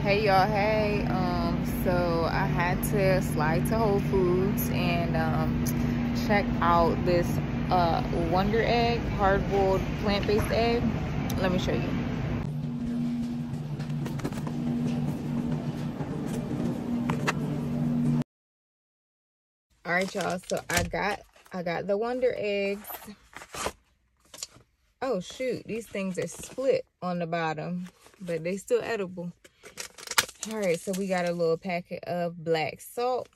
Hey y'all, hey. So I had to slide to Whole Foods and check out this Wunder Egg, hard-boiled plant-based egg. Let me show you. All right, y'all. So I got the Wunder eggs. Oh shoot, these things are split on the bottom, but they still edible. All right, so we got a little packet of black salt.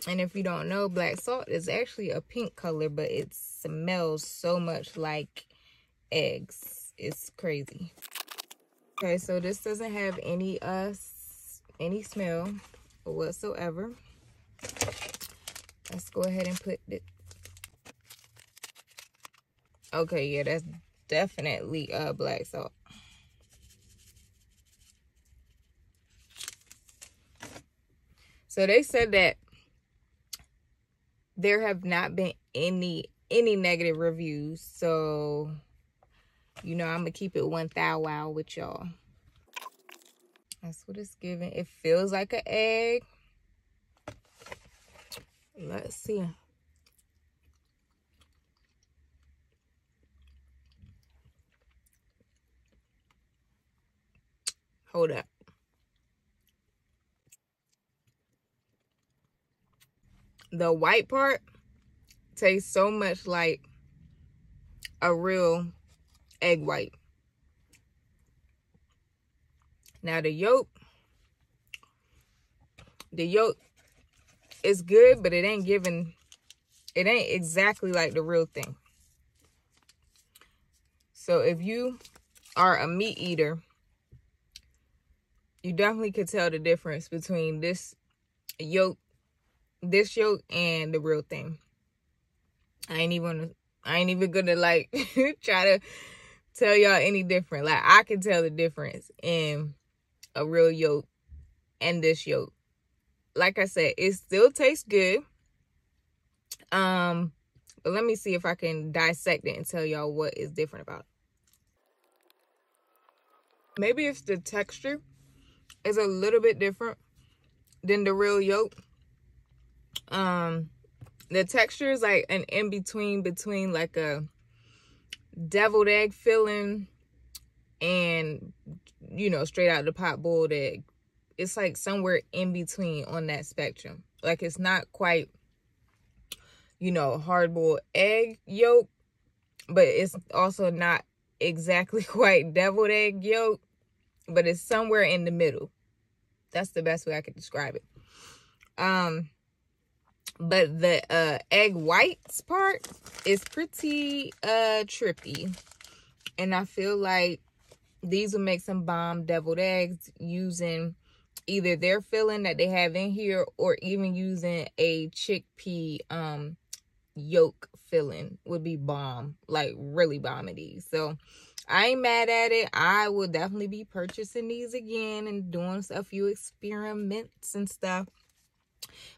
And if you don't know, black salt is actually a pink color, but it smells so much like eggs. It's crazy. Okay, so this doesn't have any smell whatsoever. Let's go ahead and put it. Okay, yeah, that's definitely black salt. So they said that there have not been any negative reviews. So, you know, I'm gonna keep it 1,000 with y'all. That's what it's giving. It feels like an egg. Let's see. Hold up. The white part tastes so much like a real egg white. Now the yolk is good, but it ain't exactly like the real thing. So if you are a meat eater, you definitely could tell the difference between this yolk and the real thing. I ain't even gonna like try to tell y'all any different. Like, I can tell the difference in a real yolk and this yolk. Like I said, it still tastes good. But let me see if I can dissect it and tell y'all what is different about it. Maybe it's the texture is a little bit different than the real yolk. The texture is like an in-between between like a deviled egg filling and, you know, straight out the pot boiled egg. It's like somewhere in between on that spectrum. Like, it's not quite, you know, hard-boiled egg yolk, but it's also not exactly quite deviled egg yolk, but it's somewhere in the middle. That's the best way I could describe it. But the egg whites part is pretty trippy. And I feel like these will make some bomb deviled eggs using either their filling that they have in here or even using a chickpea yolk filling would be bomb, like really bombing these. So I ain't mad at it. I will definitely be purchasing these again and doing a few experiments and stuff.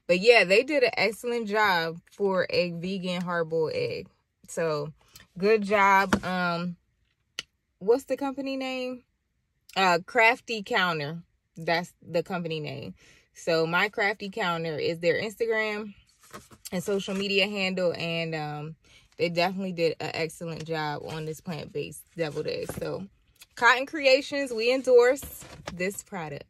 But yeah, they did an excellent job for a vegan hard-boiled egg. So good job. What's the company name? Crafty Counter. That's the company name. So my Crafty Counter is their Instagram and social media handle, and they definitely did an excellent job on this plant-based deviled egg. So Cotton Creations, we endorse this product.